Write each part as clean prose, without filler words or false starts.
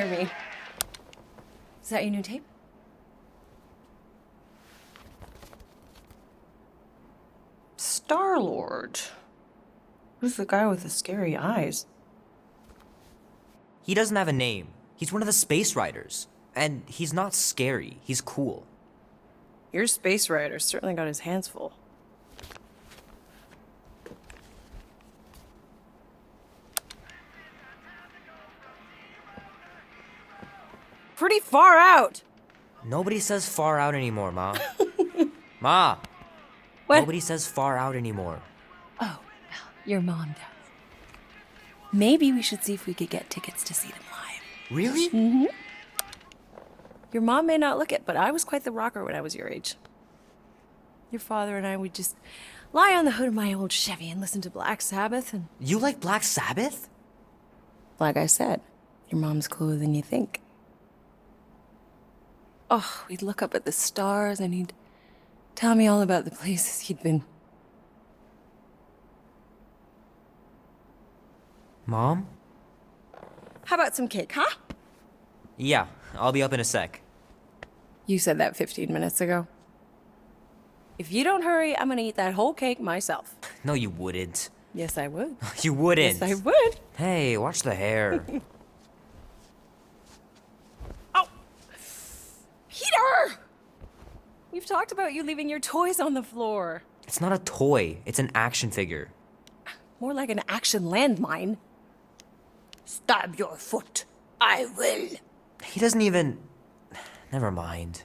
hear me. Is that your new tape? Star-Lord. Who's the guy with the scary eyes? He doesn't have a name. He's one of the Space Riders. And he's not scary, he's cool. Your Space Rider certainly got his hands full. Pretty far out! Nobody says far out anymore, Ma. Ma! What? Nobody says far out anymore. Oh, well, your mom does. Maybe we should see if we could get tickets to see them live. Really? Mm-hmm. Your mom may not look it, but I was quite the rocker when I was your age. Your father and I would just lie on the hood of my old Chevy and listen to Black Sabbath and... You like Black Sabbath? Like I said, your mom's cooler than you think. Oh, we'd look up at the stars and he'd tell me all about the places he'd been. Mom? How about some cake, huh? Yeah, I'll be up in a sec. You said that 15 minutes ago. If you don't hurry, I'm gonna eat that whole cake myself. No, you wouldn't. Yes, I would. You wouldn't. Yes, I would. Hey, watch the hair. Oh! Peter! We've talked about you leaving your toys on the floor. It's not a toy, it's an action figure. More like an action landmine. Stab your foot. I will. He doesn't even... Never mind.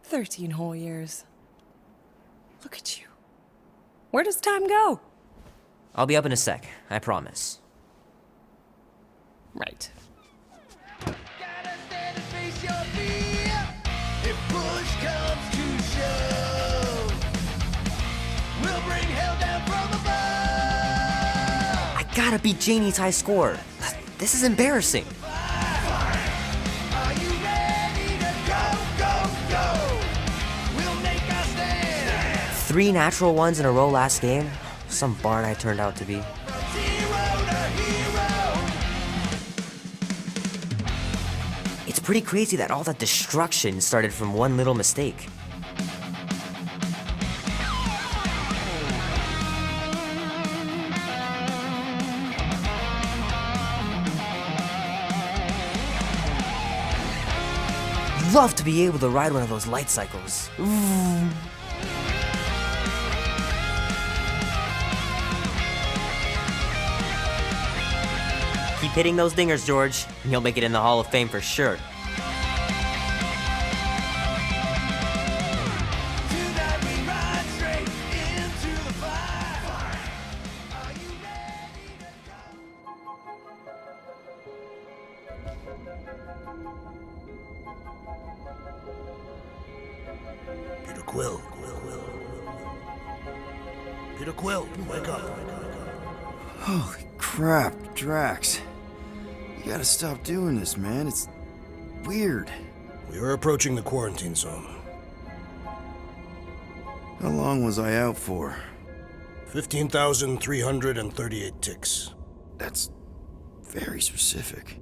13 whole years. Look at you. Where does time go? I'll be up in a sec, I promise. Right. If push comes to shove, we'll bring hell down from above. I gotta beat Janie's high score. This is embarrassing. Are you ready to go, go, go? We'll make our stand. 3 natural ones in a row last game? Some barn I turned out to be. From zero to hero. It's pretty crazy that all that destruction started from one little mistake. Love to be able to ride one of those light cycles. Ooh. Keep hitting those dingers, George, and you'll make it in the Hall of Fame for sure. Tonight we ride straight into the fire. Are you ready to go? Peter Quill. Peter Quill, wake up. Holy crap, Drax. You gotta stop doing this, man. It's weird. We are approaching the quarantine zone. How long was I out for? 15,338 ticks. That's very specific.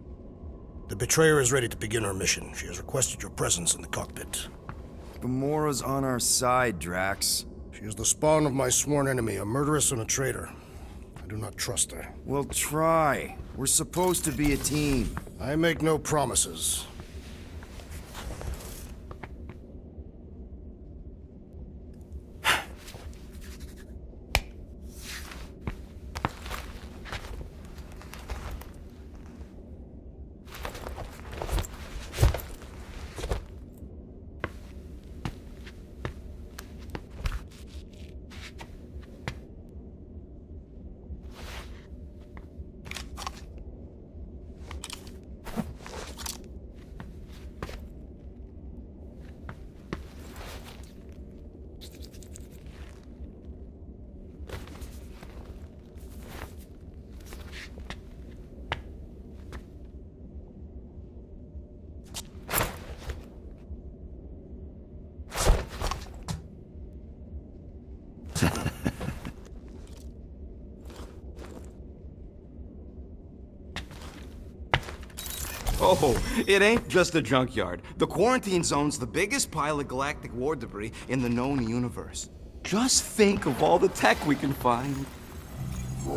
The Betrayer is ready to begin her mission. She has requested your presence in the cockpit. Gamora's on our side, Drax. She is the spawn of my sworn enemy, a murderess and a traitor. I do not trust her. Well, try. We're supposed to be a team. I make no promises. Oh, it ain't just a junkyard. The quarantine zone's the biggest pile of galactic war debris in the known universe. Just think of all the tech we can find. I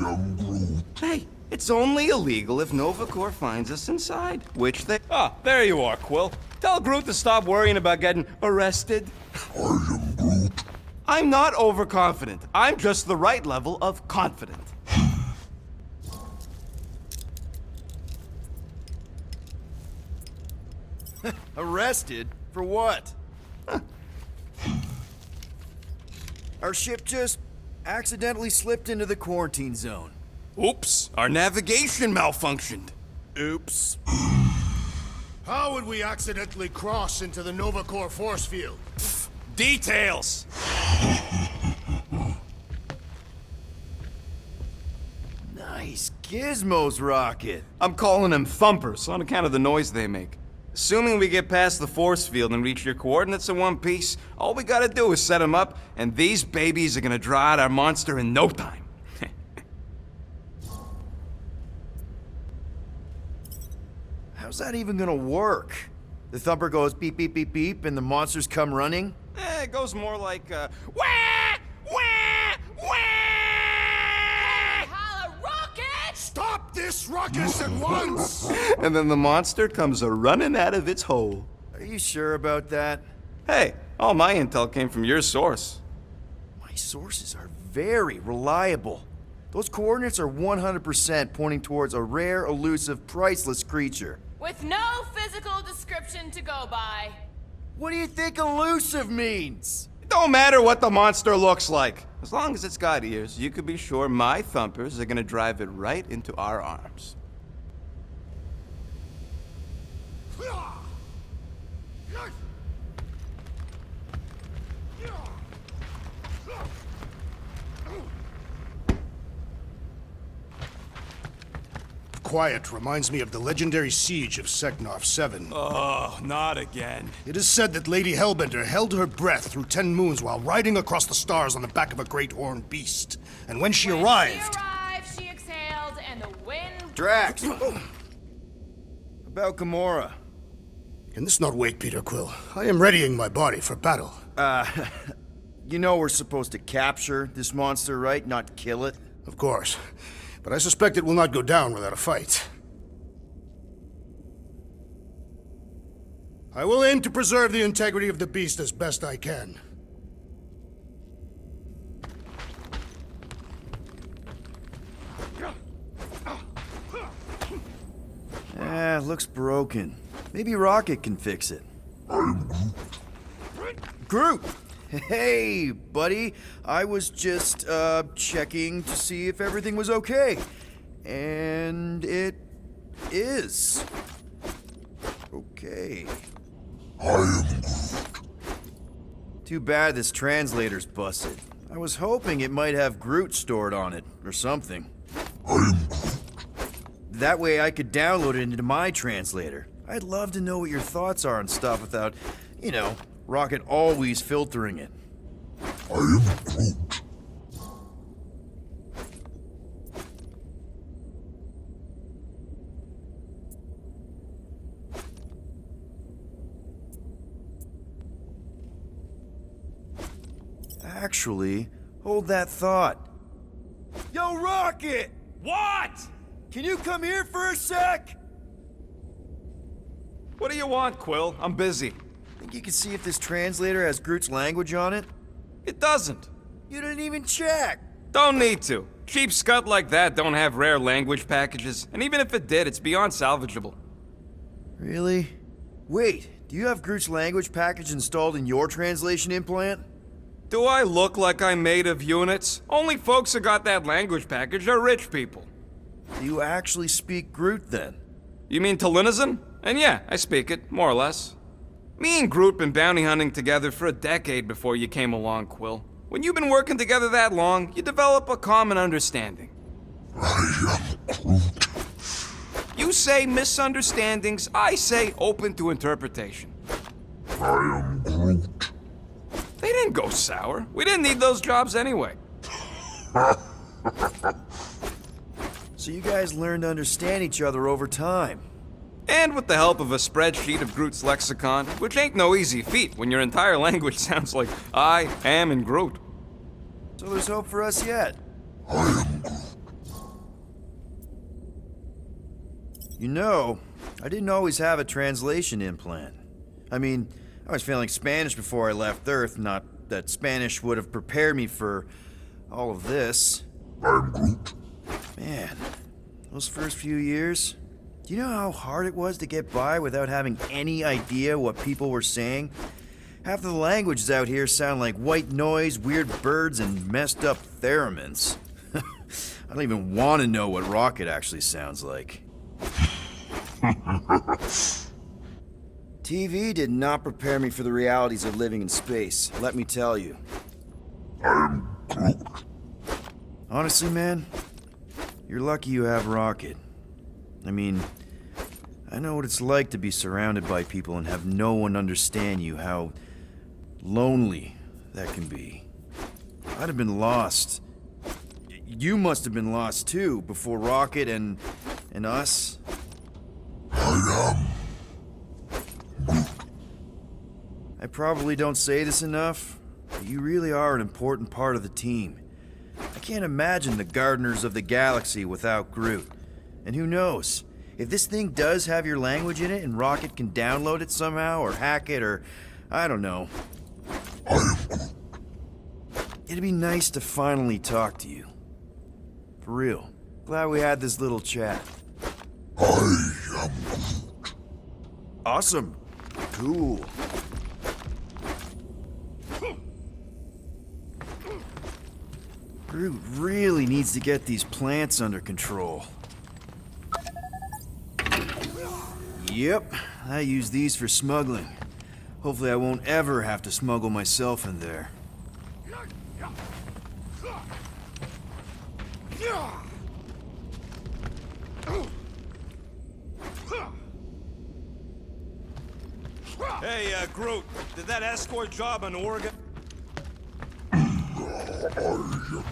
am Groot. Hey, it's only illegal if Nova Corps finds us inside, which they... Ah, there you are, Quill. Tell Groot to stop worrying about getting arrested. I am Groot. I'm not overconfident. I'm just the right level of confident. Arrested? For what? Our ship just accidentally slipped into the quarantine zone. Oops, our navigation malfunctioned. Oops. How would we accidentally cross into the Nova Corps force field? Details! Nice gizmos, Rocket. I'm calling them thumpers on account of the noise they make. Assuming we get past the force field and reach your coordinates in one piece, all we gotta do is set them up, and these babies are gonna draw out our monster in no time. How's that even gonna work? The thumper goes beep, beep, beep, beep, and the monsters come running? It goes more like, wah! Wah! Wah! Holla, Rocket! Stop this ruckus at once! And then the monster comes a-running out of its hole. Are you sure about that? Hey, all my intel came from your source. My sources are very reliable. Those coordinates are 100% pointing towards a rare, elusive, priceless creature. With no physical description to go by. What do you think elusive means? It don't matter what the monster looks like. As long as it's got ears, you can be sure my thumpers are gonna drive it right into our arms. Quiet reminds me of the legendary siege of Seknov 7. Oh, not again. It is said that Lady Hellbender held her breath through 10 moons while riding across the stars on the back of a great horned beast. And when she arrived... She exhaled, and the wind... Drax! About Gamora. Can this not wait, Peter Quill? I am readying my body for battle. You know we're supposed to capture this monster, right? Not kill it? Of course. But I suspect it will not go down without a fight. I will aim to preserve the integrity of the beast as best I can. Looks broken. Maybe Rocket can fix it. Groot! Hey, buddy. I was just, checking to see if everything was okay. And it is. Okay. I am Groot. Too bad this translator's busted. I was hoping it might have Groot stored on it, or something. I am Groot. That way I could download it into my translator. I'd love to know what your thoughts are on stuff without, you know, Rocket always filtering it. I am Groot. Actually, hold that thought. Yo, Rocket! What? Can you come here for a sec? What do you want, Quill? I'm busy. Think you can see if this translator has Groot's language on it? It doesn't. You didn't even check! Don't need to. Cheap scut like that don't have rare language packages, and even if it did, it's beyond salvageable. Really? Wait, do you have Groot's language package installed in your translation implant? Do I look like I'm made of units? Only folks who got that language package are rich people. Do you actually speak Groot then? You mean Talinisan? And yeah, I speak it, more or less. Me and Groot been bounty hunting together for a decade before you came along, Quill. When you've been working together that long, you develop a common understanding. I am Groot. You say misunderstandings, I say open to interpretation. I am Groot. They didn't go sour. We didn't need those jobs anyway. So you guys learned to understand each other over time. And with the help of a spreadsheet of Groot's lexicon, which ain't no easy feat when your entire language sounds like I am in Groot. So there's hope for us yet. You know, I didn't always have a translation implant. I mean, I was failing Spanish before I left Earth, not that Spanish would have prepared me for all of this. I'm Groot. Man, those first few years, do you know how hard it was to get by without having any idea what people were saying? Half of the languages out here sound like white noise, weird birds, and messed up theremins. I don't even want to know what Rocket actually sounds like. TV did not prepare me for the realities of living in space, let me tell you. I'm Groot. Honestly, man, you're lucky you have Rocket. I mean, I know what it's like to be surrounded by people and have no one understand you, how lonely that can be. I'd have been lost. You must have been lost too, before Rocket and us. I probably don't say this enough, but you really are an important part of the team. I can't imagine the Gardeners of the Galaxy without Groot. And who knows? If this thing does have your language in it and Rocket can download it somehow or hack it or I don't know. It'd be nice to finally talk to you. For real. Glad we had this little chat. I am Groot. Awesome. Cool. Groot really needs to get these plants under control. Yep, I use these for smuggling. Hopefully I won't ever have to smuggle myself in there. Hey, Groot, did that escort job in Oregon? I am Groot.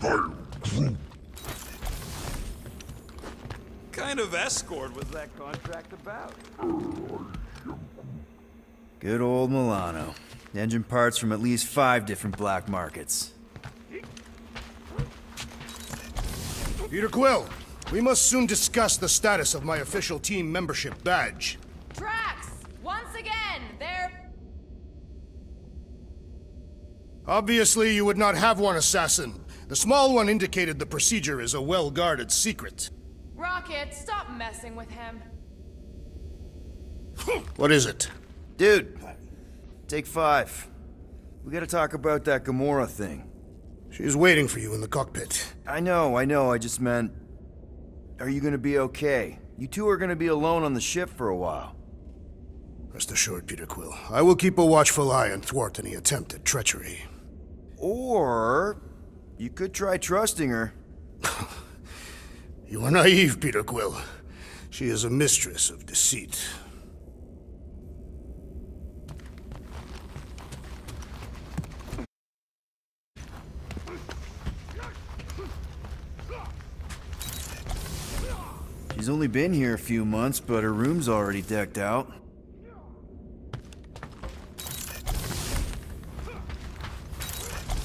I am Groot. Kind of escort was that contract about? Good old Milano. Engine parts from at least 5 different black markets. Peter Quill, we must soon discuss the status of my official team membership badge. Drax, once again, they're... Obviously, you would not have one, assassin. The small one indicated the procedure is a well-guarded secret. Rocket, stop messing with him. What is it? Dude, take 5. We gotta talk about that Gamora thing. She's waiting for you in the cockpit. I know, I just meant... Are you gonna be okay? You two are gonna be alone on the ship for a while. Rest assured, Peter Quill. I will keep a watchful eye and thwart any attempt at treachery. Or... you could try trusting her. You are naive, Peter Quill. She is a mistress of deceit. She's only been here a few months, but her room's already decked out.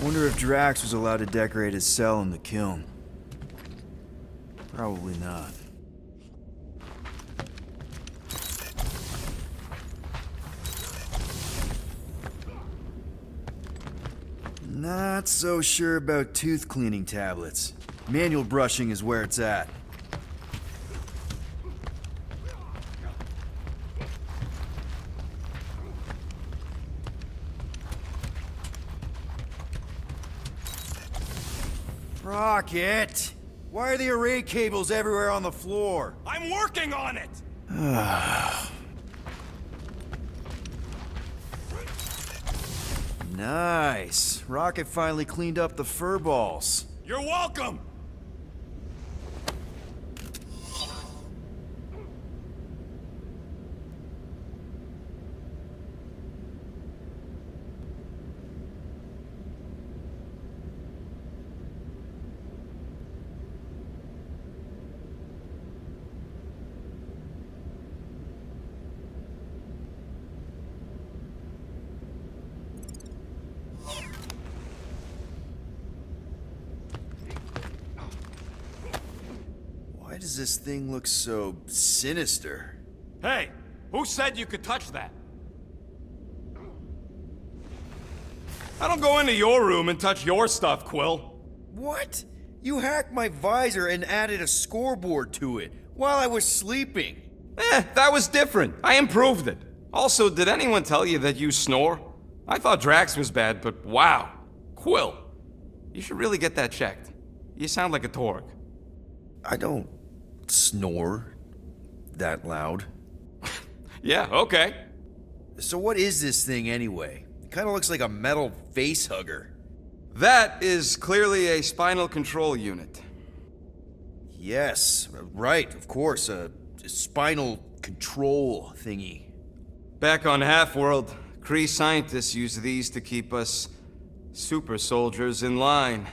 Wonder if Drax was allowed to decorate his cell in the kiln. Probably not. Not so sure about tooth cleaning tablets. Manual brushing is where it's at. Rocket! Why are the array cables everywhere on the floor? I'm working on it! Nice. Rocket finally cleaned up the fur balls. You're welcome! does this thing look so sinister? Hey, who said you could touch that? I don't go into your room and touch your stuff, Quill. What? You hacked my visor and added a scoreboard to it while I was sleeping. That was different. I improved it. Also, did anyone tell you that you snore? I thought Drax was bad, but wow. Quill, you should really get that checked. You sound like a Torg. I don't snore that loud. Yeah, okay. So what is this thing anyway? It kind of looks like a metal face hugger. That is clearly a spinal control unit. Yes, right, of course, a spinal control thingy. Back on Half-World, Kree scientists used these to keep us super soldiers in line.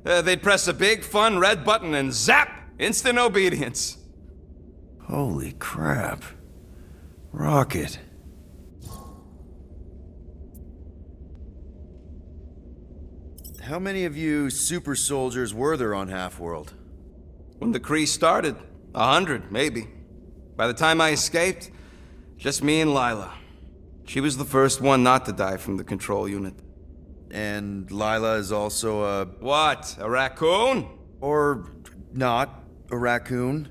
They'd press a big, fun red button and zap! Instant obedience. Holy crap. Rocket. How many of you super soldiers were there on Half-World? When the Kree started, 100, maybe. By the time I escaped, just me and Lila. She was the first one not to die from the control unit. And Lila is also a... What, a raccoon? Or not a raccoon?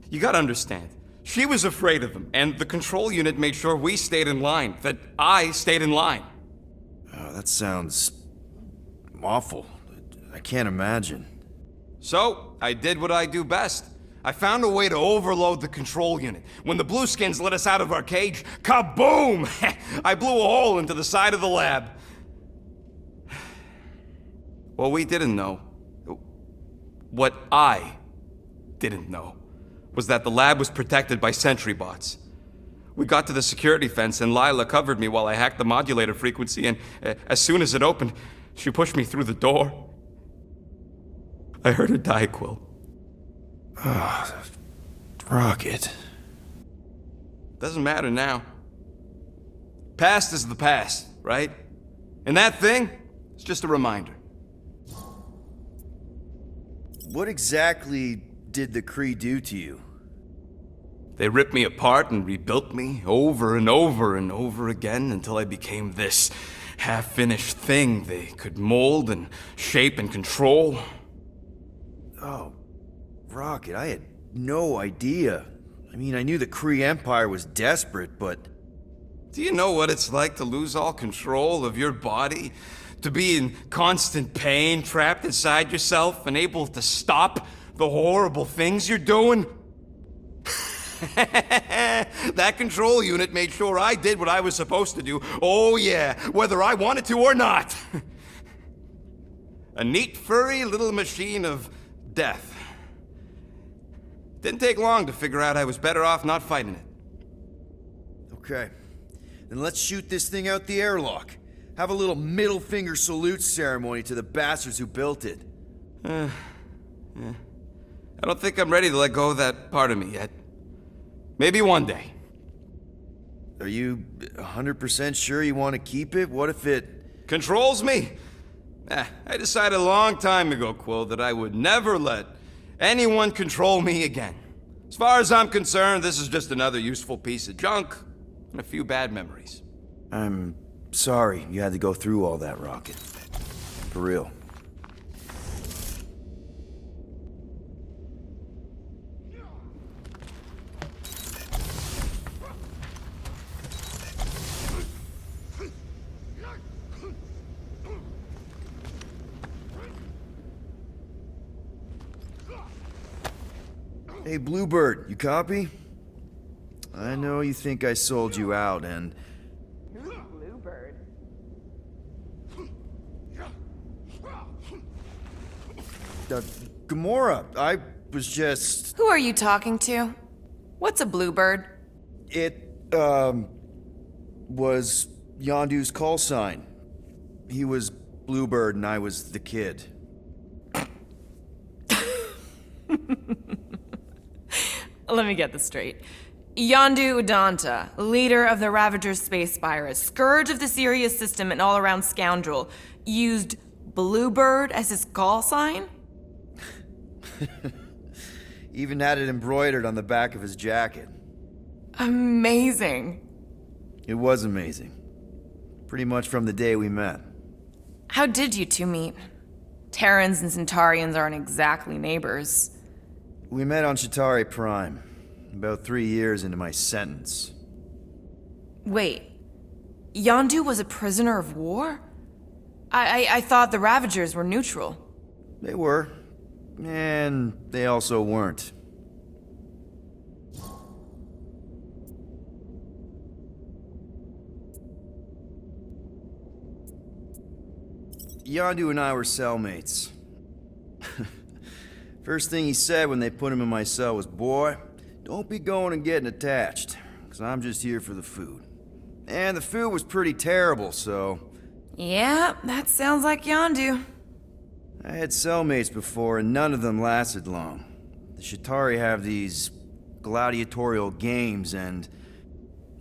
You gotta understand, she was afraid of him, and the control unit made sure we stayed in line, that I stayed in line. Oh, that sounds awful. I can't imagine. So, I did what I do best. I found a way to overload the control unit. When the Blueskins let us out of our cage, kaboom! I blew a hole into the side of the lab. What we didn't know, what I didn't know, was that the lab was protected by sentry bots. We got to the security fence and Lila covered me while I hacked the modulator frequency, and as soon as it opened, she pushed me through the door. I heard her die, Quill. Rocket. Doesn't matter now. Past is the past, right? And that thing, it's just a reminder. What exactly did the Kree do to you? They ripped me apart and rebuilt me over and over and over again until I became this half-finished thing they could mold and shape and control. Oh, Rocket, I had no idea. I mean, I knew the Kree Empire was desperate, but... Do you know what it's like to lose all control of your body? To be in constant pain, trapped inside yourself, unable to stop the horrible things you're doing? That control unit made sure I did what I was supposed to do. Oh yeah, whether I wanted to or not. A neat, furry little machine of death. Didn't take long to figure out I was better off not fighting it. Okay. Then let's shoot this thing out the airlock. Have a little middle finger salute ceremony to the bastards who built it. Yeah. I don't think I'm ready to let go of that part of me yet. Maybe one day. Are you 100% sure you want to keep it? What if it... Controls me? I decided a long time ago, Quill, that I would never let anyone control me again. As far as I'm concerned, this is just another useful piece of junk and a few bad memories. I'm sorry you had to go through all that, Rocket. For real. Hey, Bluebird, you copy? I know you think I sold you out, and... Bluebird. Gamora, I was just... Who are you talking to? What's a bluebird? It, was Yondu's call sign. He was Bluebird and I was the kid. Let me get this straight. Yondu Udanta, leader of the Ravager space virus, scourge of the Sirius system and all-around scoundrel, used Bluebird as his call sign? Even had it embroidered on the back of his jacket. Amazing. It was amazing. Pretty much from the day we met. How did you two meet? Terrans and Centaurians aren't exactly neighbors. We met on Chitauri Prime, about 3 years into my sentence. Wait, Yondu was a prisoner of war? I thought the Ravagers were neutral. They were, and they also weren't. Yondu and I were cellmates. First thing he said when they put him in my cell was, "Boy, don't be going and getting attached, because I'm just here for the food." And the food was pretty terrible, so... Yeah, that sounds like Yondu. I had cellmates before, and none of them lasted long. The Chitauri have these gladiatorial games, and...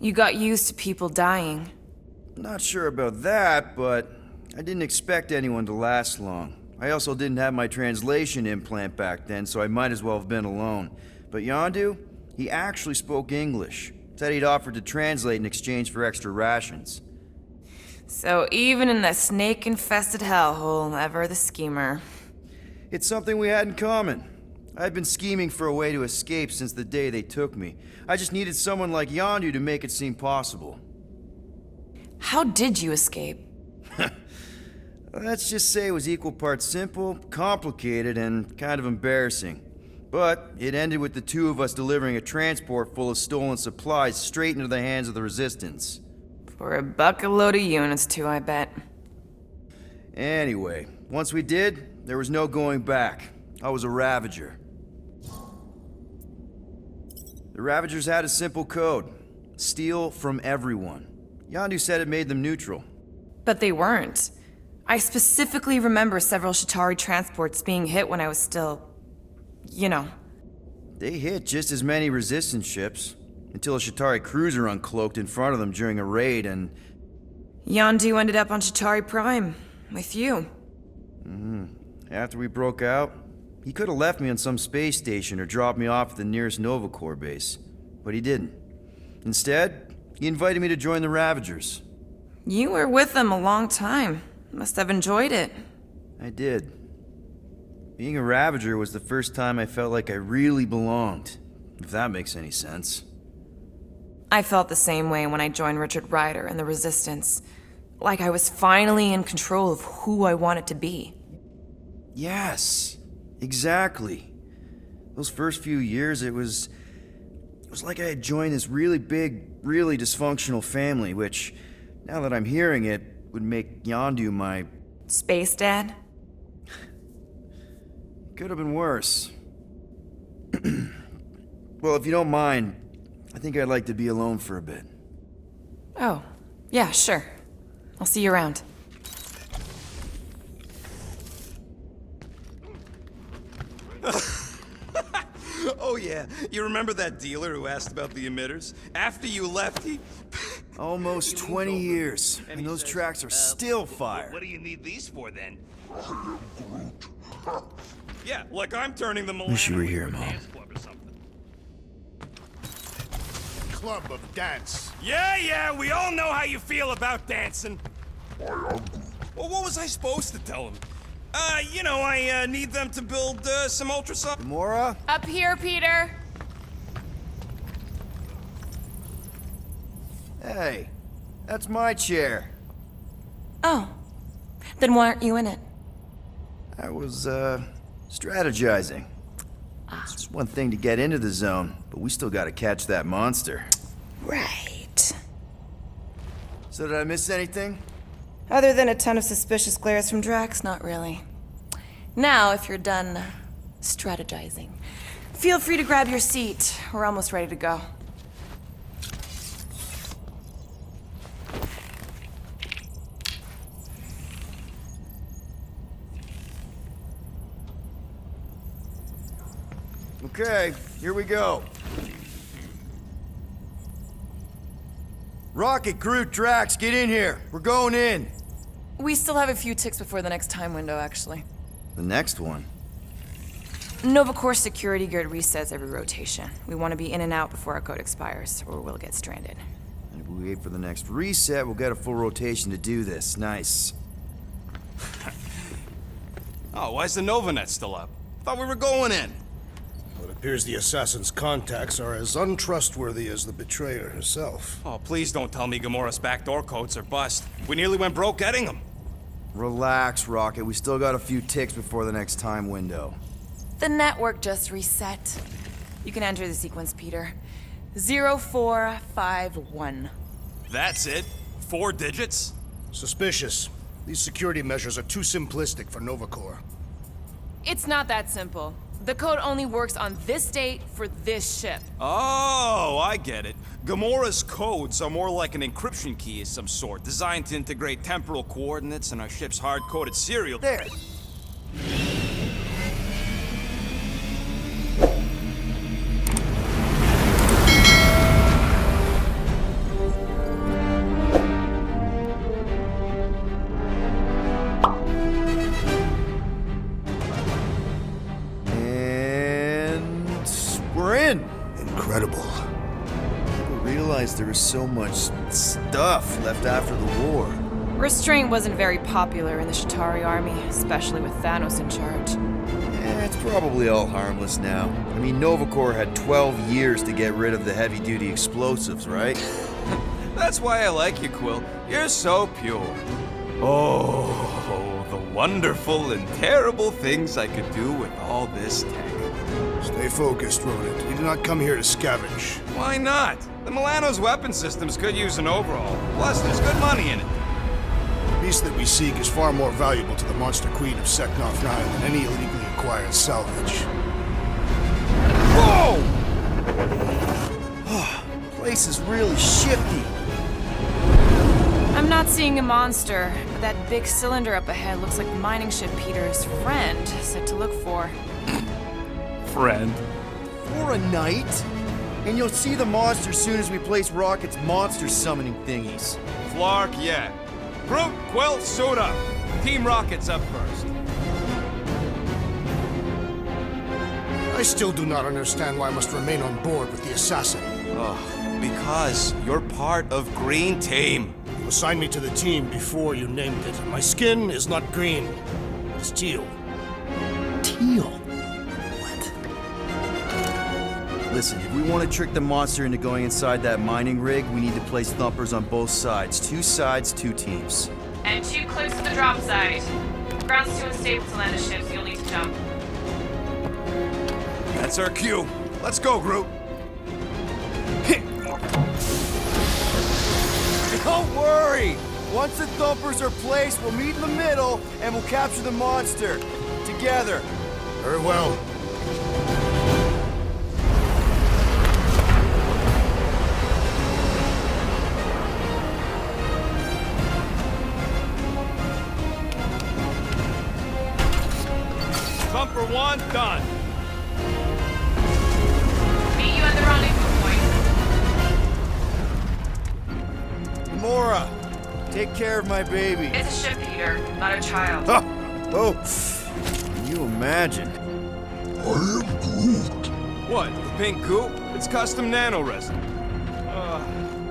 You got used to people dying. Not sure about that, but I didn't expect anyone to last long. I also didn't have my translation implant back then, so I might as well have been alone. But Yondu, he actually spoke English. Said he'd offered to translate in exchange for extra rations. So even in the snake-infested hellhole, ever the schemer. It's something we had in common. I'd been scheming for a way to escape since the day they took me. I just needed someone like Yondu to make it seem possible. How did you escape? Let's just say it was equal parts simple, complicated, and kind of embarrassing. But it ended with the two of us delivering a transport full of stolen supplies straight into the hands of the Resistance. For a bucket-load of units, too, I bet. Anyway, once we did, there was no going back. I was a Ravager. The Ravagers had a simple code. Steal from everyone. Yondu said it made them neutral. But they weren't. I specifically remember several Chitauri transports being hit when I was still... you know. They hit just as many Resistance ships, until a Chitauri cruiser uncloaked in front of them during a raid, and... Yondu ended up on Chitauri Prime, with you. After we broke out, he could have left me on some space station or dropped me off at the nearest Nova Corps base, but he didn't. Instead, he invited me to join the Ravagers. You were with them a long time. Must have enjoyed it. I did. Being a Ravager was the first time I felt like I really belonged, if that makes any sense. I felt the same way when I joined Richard Ryder and the Resistance. Like I was finally in control of who I wanted to be. Yes, exactly. Those first few years, it was like I had joined this really big, really dysfunctional family, which, now that I'm hearing it, would make Yondu my... Space Dad? Could have been worse. Well, if you don't mind, I think I'd like to be alone for a bit. Oh, yeah, sure. I'll see you around. Oh yeah, you remember that dealer who asked about the emitters? After you left, he... Almost 20 years, and those tracks are still fire. What do you need these for then? Yeah, like I'm turning them Wish you were here, Mom. Club or something. Club of dance. Yeah, we all know how you feel about dancing. Well, what was I supposed to tell him? I need them to build some ultrasound. Gamora? Up here, Peter! Hey, that's my chair. Oh. Then why aren't you in it? I was, strategizing. It's one thing to get into the zone, but we still gotta catch that monster. Right. So did I miss anything? Other than a ton of suspicious glares from Drax, not really. Now, if you're done strategizing, feel free to grab your seat. We're almost ready to go. Okay, here we go. Rocket, Groot, Drax, get in here. We're going in. We still have a few ticks before the next time window, actually. The next one? Nova Corps security grid resets every rotation. We want to be in and out before our code expires, or we'll get stranded. And if we wait for the next reset, we'll get a full rotation to do this. Nice. Oh, why's the Novanet still up? Thought we were going in. Well, it appears the assassin's contacts are as untrustworthy as the betrayer herself. Oh, please don't tell me Gamora's backdoor codes are bust. We nearly went broke getting them. Relax, Rocket. We still got a few ticks before the next time window. The network just reset. You can enter the sequence, Peter. 0451. That's it? 4 digits? Suspicious. These security measures are too simplistic for Nova Corps. It's not that simple. The code only works on this date for this ship. Oh, I get it. Gamora's codes are more like an encryption key of some sort, designed to integrate temporal coordinates and our ship's hard-coded serial. There. Incredible. I didn't realize there was so much stuff left after the war. Restraint wasn't very popular in the Shatari army, especially with Thanos in charge. It's probably all harmless now. I mean, Nova Corps had 12 years to get rid of the heavy-duty explosives, right? That's why I like you, Quill. You're so pure. Oh, the wonderful and terrible things I could do with all this tech. Stay focused, Rodent. We did not come here to scavenge. Why not? The Milano's weapon systems could use an overhaul. Plus, there's good money in it. The beast that we seek is far more valuable to the Monster Queen of Seknov 9 than any illegally acquired salvage. Whoa! Place is really shifty. I'm not seeing a monster, but that big cylinder up ahead looks like the mining ship Peter's friend said to look for. Friend. For a night? And you'll see the monster soon as we place Rocket's monster summoning thingies. Flark, yeah. Groot, Quill, suit up. Team Rocket's up first. I still do not understand why I must remain on board with the assassin. Because you're part of Green Team. You assigned me to the team before you named it. My skin is not green. It's teal. Teal? Listen, if we want to trick the monster into going inside that mining rig, we need to place thumpers on both sides. 2 sides, 2 teams. And 2 close to the drop side. Ground's too unstable to land a ship, so you'll need to jump. That's our cue. Let's go, Groot. Don't worry! Once the thumpers are placed, we'll meet in the middle, and we'll capture the monster. Together. Very well. Thumper 1, done. Meet you at the rendezvous point. Mora, take care of my baby. It's a ship, Peter, not a child. Oh, can you imagine? I am Groot. What, the pink coupe? It's custom nano-resin.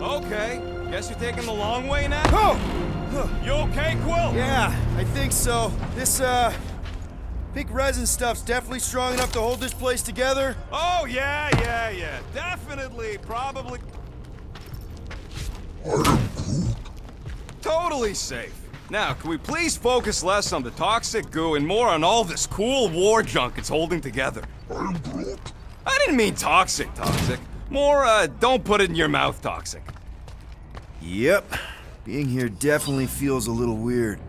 Okay. Guess you're taking the long way now? Oh! You okay, Quill? Yeah, I think so. This, pink resin stuff's definitely strong enough to hold this place together. Oh, yeah. Definitely, probably. I am Groot. Totally safe. Now, can we please focus less on the toxic goo and more on all this cool war junk it's holding together? I am Groot. I didn't mean toxic. More, don't put it in your mouth toxic. Yep. Being here definitely feels a little weird.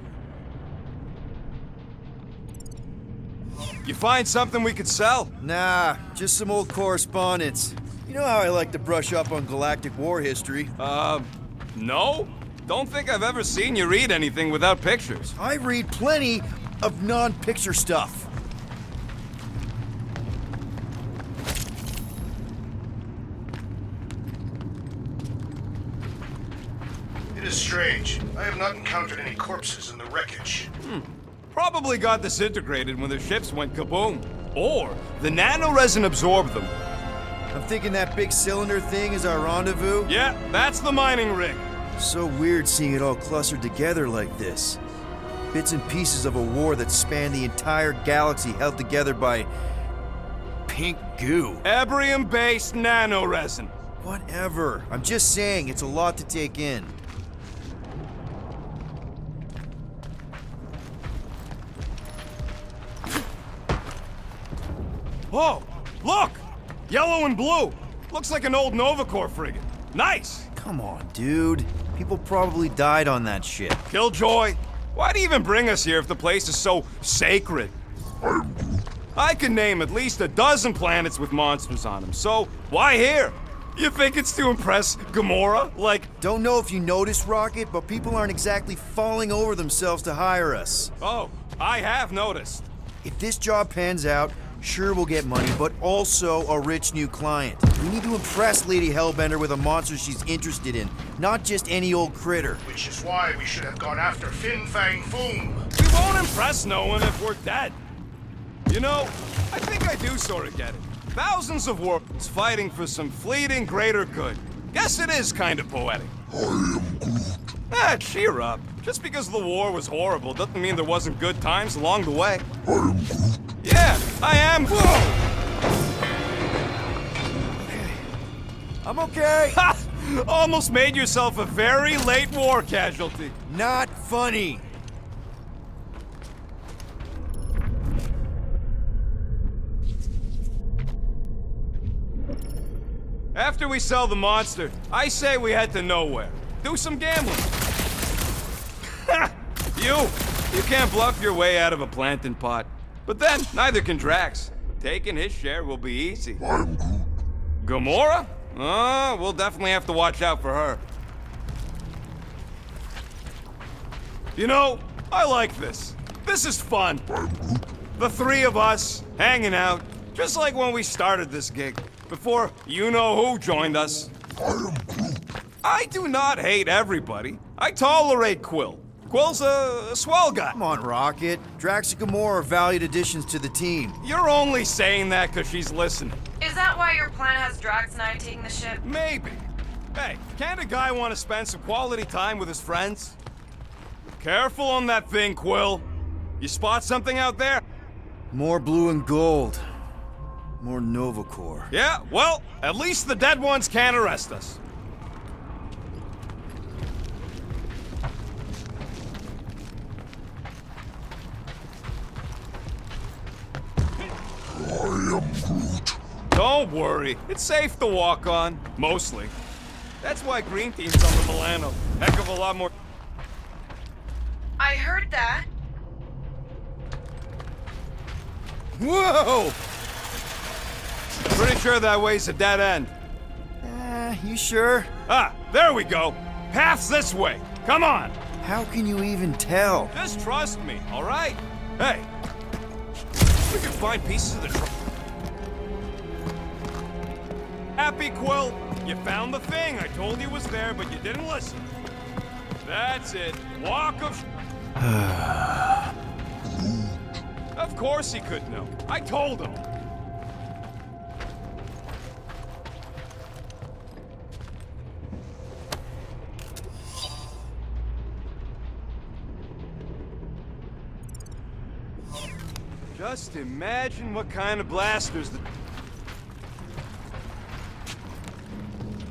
You find something we could sell? Nah, just some old correspondence. You know how I like to brush up on galactic war history. No? Don't think I've ever seen you read anything without pictures. I read plenty of non-picture stuff. It is strange. I have not encountered any corpses in the wreckage. Probably got disintegrated when their ships went kaboom. Or the nanoresin absorbed them. I'm thinking that big cylinder thing is our rendezvous. Yeah, that's the mining rig. So weird seeing it all clustered together like this. Bits and pieces of a war that spanned the entire galaxy held together by pink goo. Ebrium-based nanoresin. Whatever. I'm just saying, it's a lot to take in. Oh, look! Yellow and blue. Looks like an old Nova Corps frigate. Nice! Come on, dude. People probably died on that ship. Killjoy, why do you even bring us here if the place is so sacred? I can name at least a dozen planets with monsters on them, so why here? You think it's to impress Gamora? Like, Don't know if you noticed, Rocket, but people aren't exactly falling over themselves to hire us. oh, I have noticed. If this job pans out, sure we'll get money, but also a rich new client. We need to impress Lady Hellbender with a monster she's interested in, not just any old critter. Which is why we should have gone after Fin Fang Foom. We won't impress no one if we're dead. You know, I think I do sort of get it. Thousands of worlds fighting for some fleeting greater good. Guess it is kind of poetic. I am Groot. Ah, cheer up. Just because the war was horrible doesn't mean there wasn't good times along the way. I am Groot. Yeah, I am. Whoa! I'm okay. Ha! Almost made yourself a very late war casualty. Not funny. After we sell the monster, I say we head to nowhere. Do some gambling. Ha! You can't bluff your way out of a plantain pot. But then, neither can Drax. Taking his share will be easy. I am Groot. Gamora? We'll definitely have to watch out for her. You know, I like this. This is fun. I am Groot. The three of us, hanging out, just like when we started this gig, before you-know-who joined us. I am Groot. I do not hate everybody. I tolerate Quill. Quill's a swell guy. Come on, Rocket. Drax and Gamora are valued additions to the team. You're only saying that because she's listening. Is that why your plan has Drax and I taking the ship? Maybe. Hey, can't a guy want to spend some quality time with his friends? Careful on that thing, Quill. You spot something out there? More blue and gold. More Nova Corps. Yeah, well, at least the dead ones can't arrest us. I am Groot. Don't worry, it's safe to walk on, mostly. That's why Green Team's on the Milano. Heck of a lot more. I heard that. Whoa! Pretty sure that way's a dead end. You sure? Ah, there we go. Path's this way. Come on. How can you even tell? Just trust me, all right? Hey, we can find pieces of the truck. Happy, Quill? You found the thing. I told you was there, but you didn't listen. That's it. Walk of... Of course he could know. I told him. Just imagine what kind of blasters the...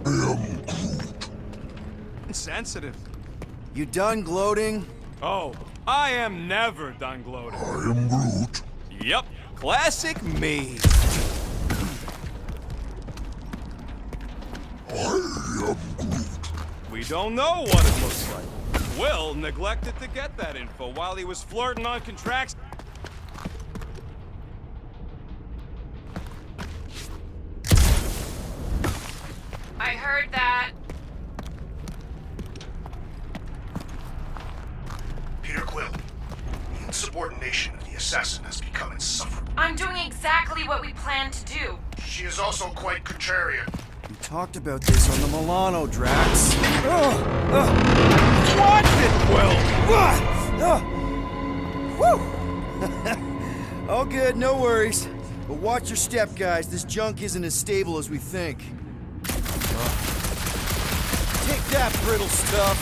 I am Groot. Insensitive. You done gloating? Oh, I am never done gloating. I am Groot. Yep, classic me. I am Groot. We don't know what it looks like. Will neglected to get that info while he was flirting on contracts. I heard that. Peter Quill, the insubordination of the assassin has become insufferable. I'm doing exactly what we planned to do. She is also quite contrarian. We talked about this on the Milano, Drax. Watch it, Will! Woo! All good, no worries. But watch your step, guys. This junk isn't as stable as we think. Take that, brittle stuff.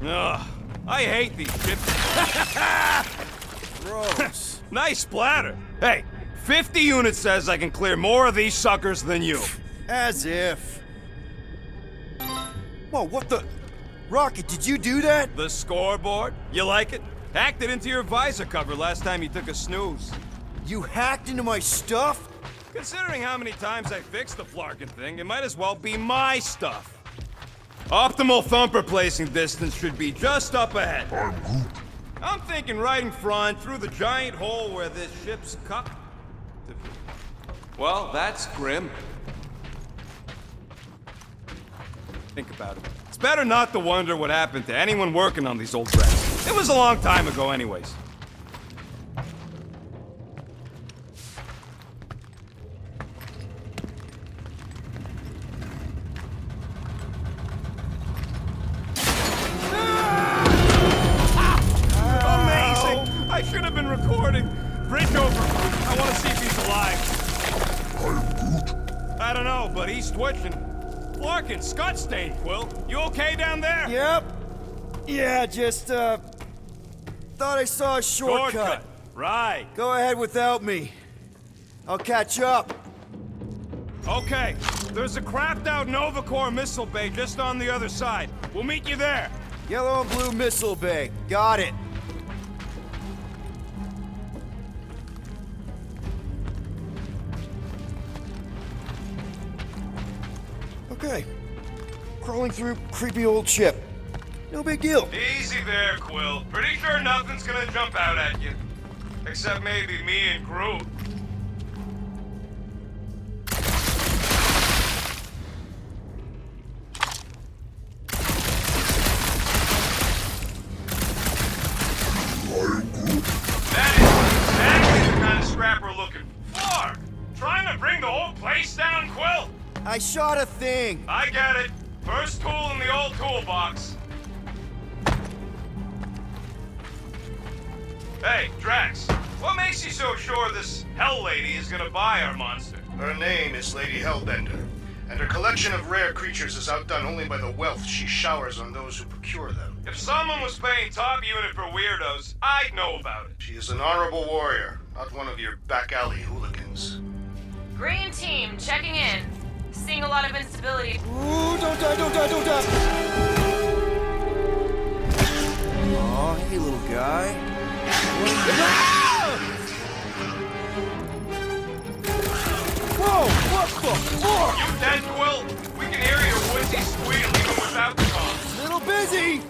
Ugh, I hate these ships. Gross. Nice splatter. Hey, 50 units says I can clear more of these suckers than you. As if. Whoa, what the? Rocket, did you do that? The scoreboard? You like it? Hacked it into your visor cover last time you took a snooze. You hacked into my stuff? Considering how many times I fixed the flarkin' thing, it might as well be my stuff. Optimal thumper placing distance should be just up ahead. I'm Groot. I'm thinking right in front, through the giant hole where this ship's cup. Well, that's grim. Think about it. It's better not to wonder what happened to anyone working on these old wrecks. It was a long time ago anyways. Amazing! I should have been recording. Bridge over. I want to see if he's alive. I'm Groot. I don't know, but he's twitching. Larkin, Scott stain, Quill. You okay down there? Yep. Yeah, just, thought I saw a shortcut. Right. Go ahead without me. I'll catch up. Okay. There's a crapped out Nova Corps missile bay just on the other side. We'll meet you there. Yellow and blue missile bay. Got it. Okay. Crawling through creepy old ship. No big deal. Easy there, Quill. Pretty sure nothing's gonna jump out at you. Except maybe me and Groot. That is exactly the kind of scrap we're looking for. Trying to bring the whole place down, Quill? I shot a thing. I get it. First tool in the old toolbox. Hey, Drax, what makes you so sure this Hell Lady is gonna buy our monster? Her name is Lady Hellbender, and her collection of rare creatures is outdone only by the wealth she showers on those who procure them. If someone was paying top unit for weirdos, I'd know about it. She is an honorable warrior, not one of your back alley hooligans. Green team, checking in. Seeing a lot of instability. Ooh, don't die, don't die, don't die! Aw, hey, little guy. Whoa, what the fuck? You dead, Quill? We can hear your woodsy squeal even without the comms. Little busy!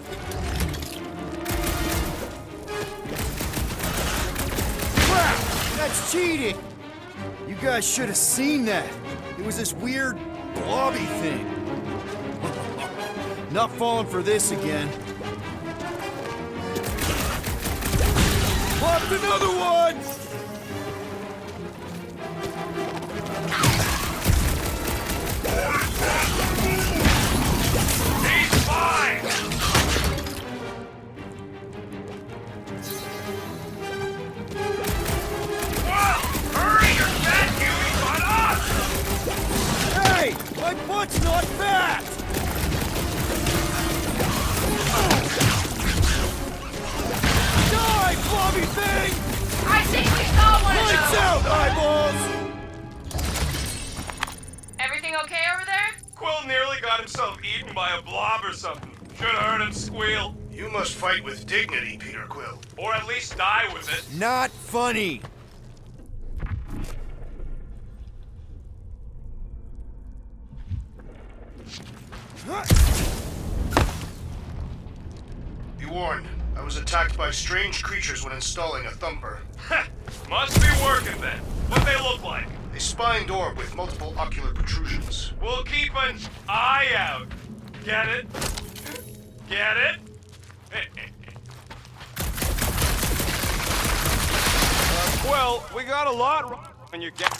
Crap! That's cheating! You guys should have seen that. It was this weird, blobby thing. Not falling for this again. Popped another one! He's fine! Well, hurry, you're fat, Huey, on us! Hey! My butt's not fat! Die, blobby thing! I think we saw one of Lights those! out, eyeballs! Everything okay over there? Quill nearly got himself eaten by a blob or something. Should've heard him squeal. You must fight with dignity, Peter Quill. Or at least die with it. Not funny. Be warned, I was attacked by strange creatures when installing a thumper. Must be working then. What they look like? A spined orb with multiple ocular protrusions. We'll keep an eye out. Get it? Get it? Well, we got a lot wrong when you get...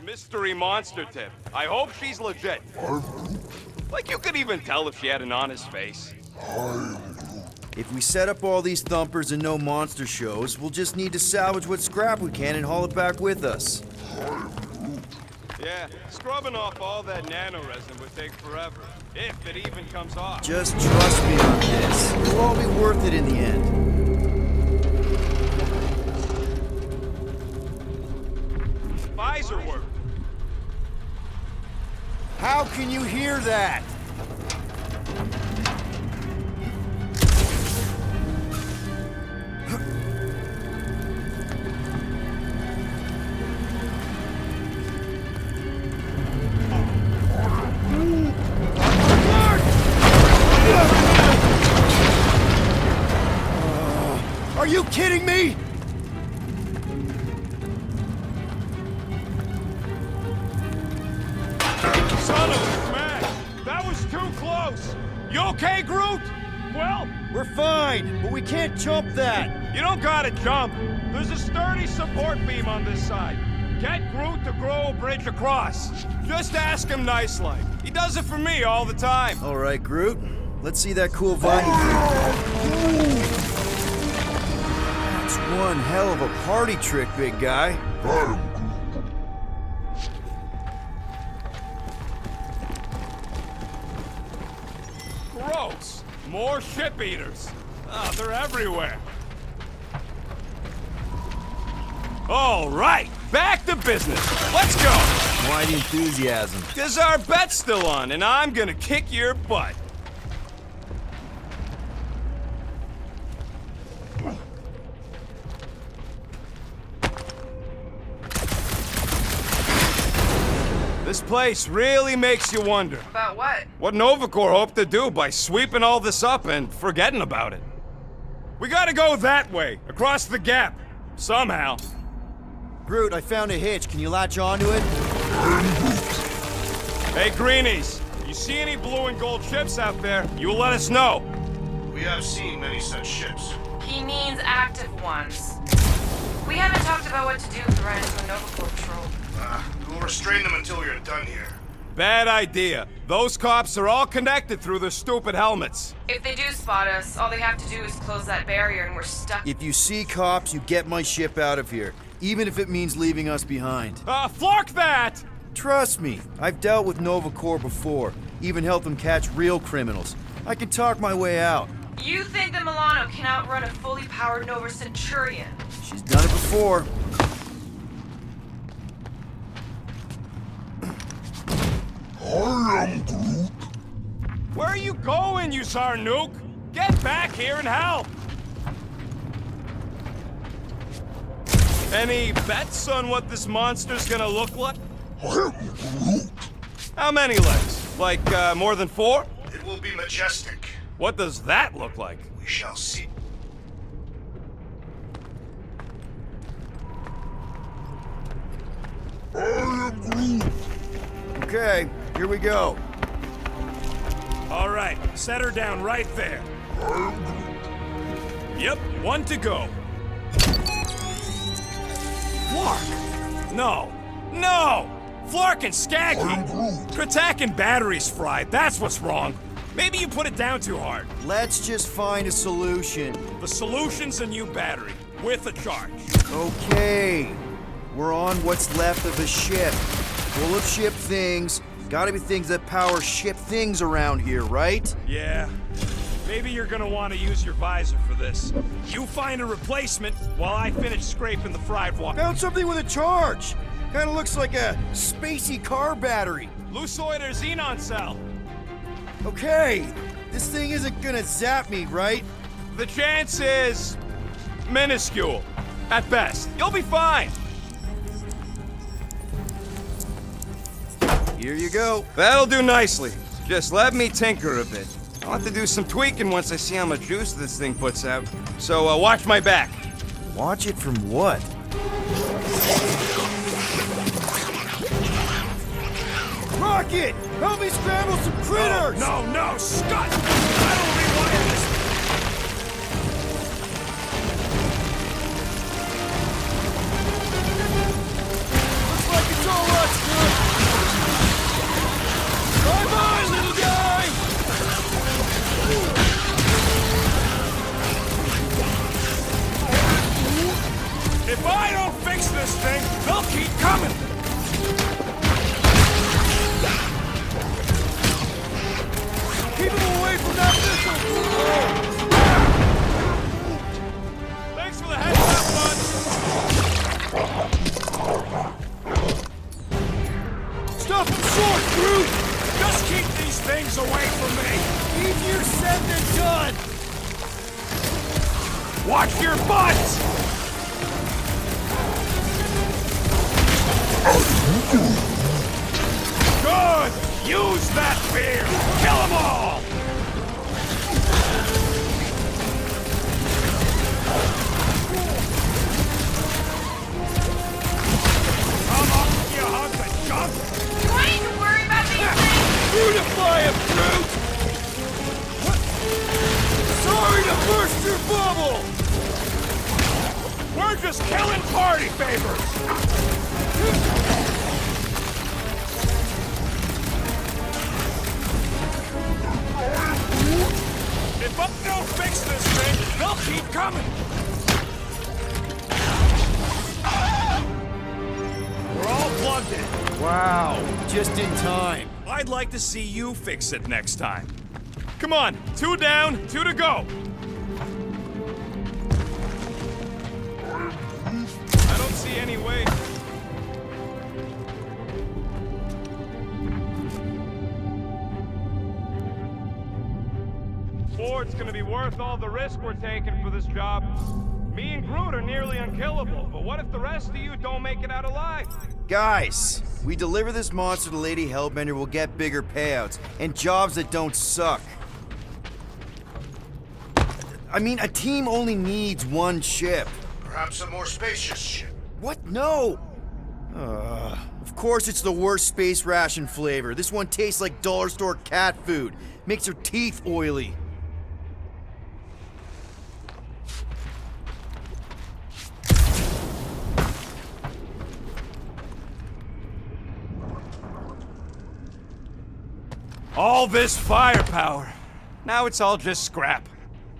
this mystery monster tip. I hope she's legit. Like you could even tell if she had an honest face. If we set up all these thumpers and no monster shows, we'll just need to salvage what scrap we can and haul it back with us. Yeah, scrubbing off all that nanoresin would take forever. If it even comes off. Just trust me on this. It'll all be worth it in the end. Visor work. How can you hear that? Are you kidding me? Son of a smash! That was too close! You okay, Groot? Well, We're fine, but we can't jump that. you don't gotta jump. There's a sturdy support beam on this side. Get Groot to grow a bridge across. Just ask him nice-like. He does it for me all the time. All right, Groot. Let's see that cool vine. That's one hell of a party trick, big guy. Gross! More ship eaters. Ah, they're everywhere. All right, back to business. Let's go. Why the enthusiasm? Cause our bet's still on, and I'm gonna kick your butt. This place really makes you wonder. About what? What Nova Corps hoped to do by sweeping all this up and forgetting about it. We gotta go that way, across the gap. Somehow. Groot, I found a hitch. Can you latch onto it? Hey, Greenies, you see any blue and gold ships out there, you let us know. We have seen many such ships. He means active ones. We haven't talked about what to do if we run into a Nova Corps patrol. We'll restrain them until we are done here. Bad idea. Those cops are all connected through their stupid helmets. If they do spot us, all they have to do is close that barrier and we're stuck. If you see cops, you get my ship out of here, even if it means leaving us behind. Flark that! Trust me, I've dealt with Nova Corps before, even helped them catch real criminals. I can talk my way out. You think that Milano can outrun a fully powered Nova Centurion? She's done it before. I am Groot. Where are you going, you Zarnook? Get back here and help! Any bets on what this monster's gonna look like? I am Groot. How many legs? Like, more than 4? It will be majestic. What does that look like? We shall see. I am Groot. Okay, here we go. All right, set her down right there. Yep, 1 to go. Flark! No! No! Flark and Skaggy! Kratak and batteries fried, that's what's wrong. Maybe you put it down too hard. Let's just find a solution. The solution's a new battery, with a charge. Okay. We're on what's left of a ship. Full of ship things. Gotta be things that power ship things around here, right? Yeah. Maybe you're gonna want to use your visor for this. You find a replacement while I finish scraping the fried water. Found something with a charge. Kinda looks like a spacey car battery. Lusoider xenon cell. Okay. This thing isn't gonna zap me, right? The chance is minuscule. At best. You'll be fine. Here you go. That'll do nicely. Just let me tinker a bit. I'll have to do some tweaking once I see how much juice this thing puts out. So watch my back. Watch it from what? Rocket! Help me scramble some critters! No, Scott! I don't rewire this. Looks like it's all us If I don't fix this thing, they'll keep coming! Keep them away from that missile! Thanks for the heads up, bud! Stuff them short, Groot! Just keep these things away from me! Easier said than done! Watch your butts! Good! Use that fear! Kill them all! Come on, you hunk of junk! Do I need to worry about these things? Beautify him, Groot! Sorry to burst your bubble! We're just killing party favors! If I don't fix this thing, they'll keep coming! We're all plugged in. Wow, just in time. I'd like to see you fix it next time. Come on, 2 down, 2 to go. I don't see any way. Ford's gonna be worth all the risk we're taking for this job. Me and Groot are nearly unkillable, but what if the rest of you don't make it out alive? Guys, we deliver this monster to Lady Hellbender, we'll get bigger payouts and jobs that don't suck. I mean, a team only needs one ship. Perhaps a more spacious ship. What? No! Of course it's the worst space ration flavor. This one tastes like dollar store cat food. Makes your teeth oily. All this firepower. Now it's all just scrap.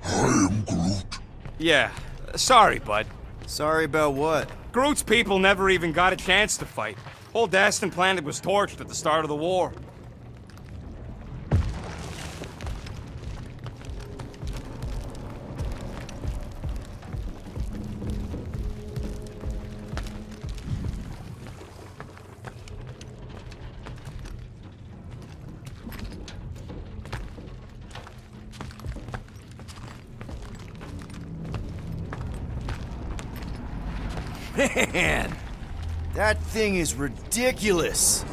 I am Groot. Yeah, sorry, bud. Sorry about what? Groot's people never even got a chance to fight. Whole Daston planet was torched at the start of the war. Man, that thing is ridiculous.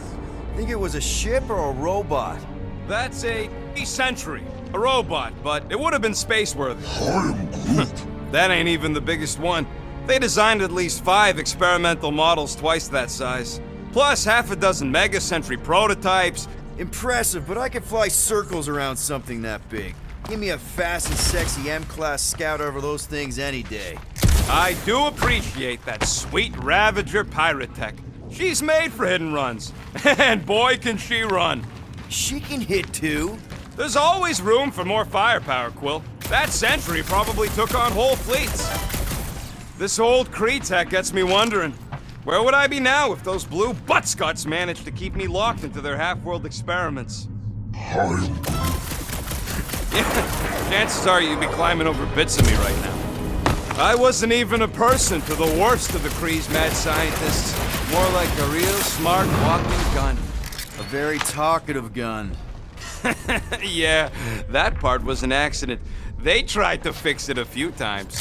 Think it was a ship or a robot? That's a Sentry, a robot, but it would have been space-worthy. I am Groot. That ain't even the biggest one. They designed at least 5 experimental models twice that size. Plus half a dozen Mega Sentry prototypes. Impressive, but I could fly circles around something that big. Give me a fast and sexy M-Class Scout over those things any day. I do appreciate that sweet Ravager pirate tech. She's made for hit and runs. And boy, can she run. She can hit too. There's always room for more firepower, Quill. That Sentry probably took on whole fleets. This old Kree tech gets me wondering, where would I be now if those blue buttscots managed to keep me locked into their half-world experiments? I am Groot. Yeah, chances are you'd be climbing over bits of me right now. I wasn't even a person to the worst of the Kree's mad scientists. More like a real smart walking gun. A very talkative gun. Yeah, that part was an accident. They tried to fix it a few times.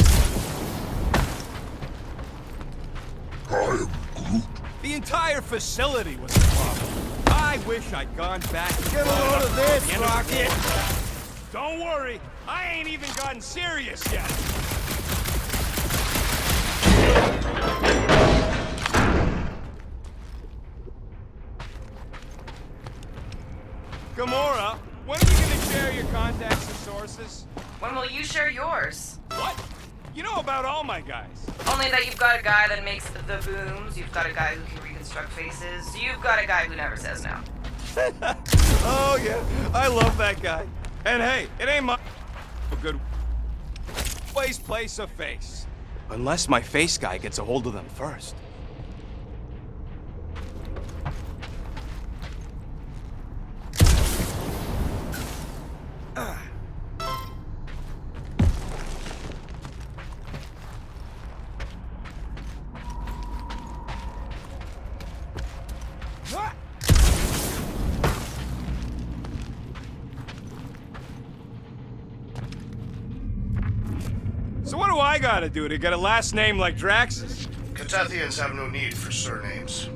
I am Groot. The entire facility was a problem. I wish I'd gone back and Get a load of this, Rocket! Don't worry, I ain't even gotten serious yet. Gamora, when are you gonna share your contacts and sources? When will you share yours? What? You know about all my guys. Only that you've got a guy that makes the booms, you've got a guy who can reconstruct faces, you've got a guy who never says no. Oh yeah, I love that guy. And hey, it ain't my a good always place a face. Unless my face guy gets a hold of them first. So what do I gotta do to get a last name like Drax's? Catathians have no need for surnames.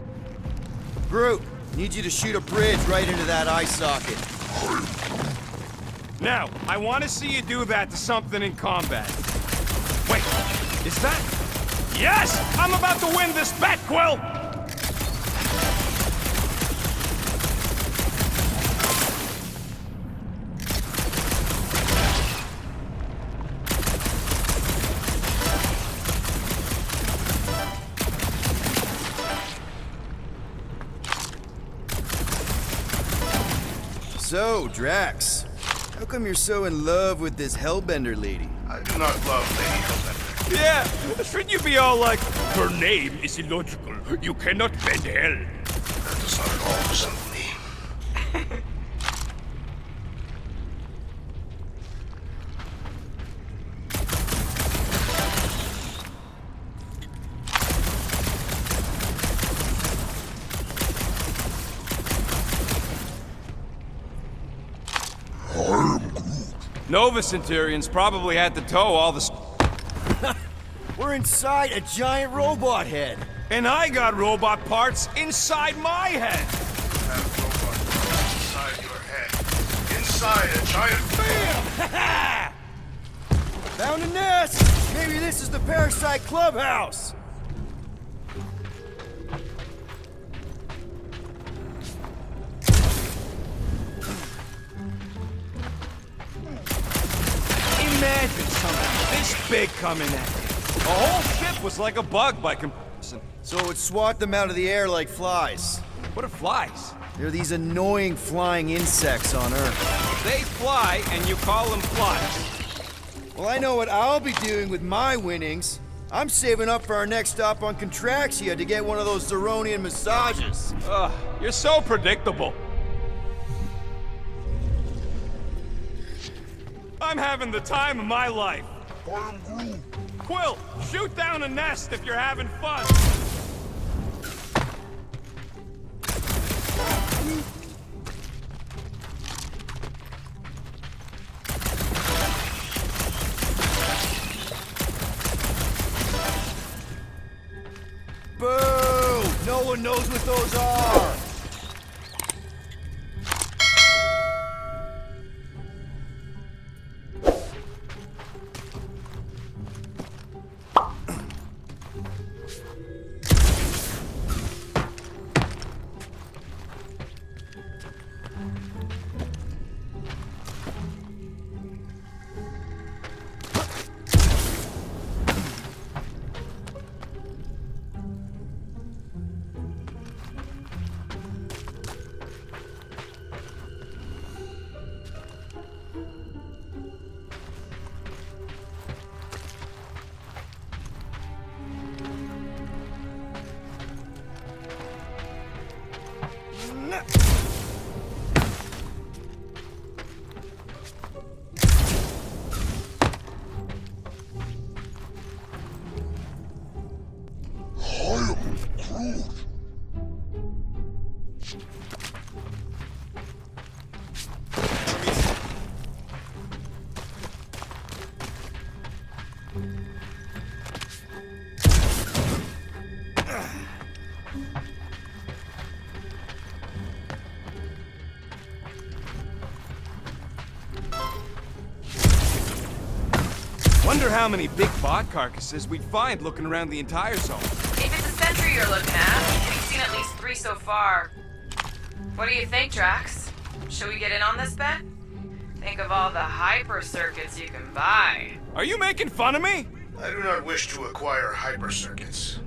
Groot, need you to shoot a bridge right into that eye socket. Now, I want to see you do that to something in combat. Wait, is that... Yes! I'm about to win this bet, Quill! So, Drax, how come you're so in love with this Hellbender lady? I do not love Lady Hellbender. Yeah, shouldn't you be all like, her name is illogical, you cannot bend hell? That does not at all resemble me. Nova Centurions probably had to tow all the... We're inside a giant robot head. And I got robot parts inside my head! Have robot inside your head. Inside a giant... Bam! Found a nest! Maybe this is the Parasite Clubhouse! Imagine something this big coming at you. The whole ship was like a bug by comparison. So it would swat them out of the air like flies. What are flies? They're these annoying flying insects on Earth. They fly, and you call them flies. Well, I know what I'll be doing with my winnings. I'm saving up for our next stop on Contraxia to get one of those Zeronian massages. Ugh, you're so predictable. I'm having the time of my life. I am Groot. Quill, shoot down a nest if you're having fun. Boo! No one knows what those are! Wonder how many big bot carcasses we'd find looking around the entire zone. If it's a sentry you're looking at, we've seen at least 3 so far. What do you think, Drax? Should we get in on this bet? Think of all the hyper circuits you can buy. Are you making fun of me? I do not wish to acquire hyper circuits.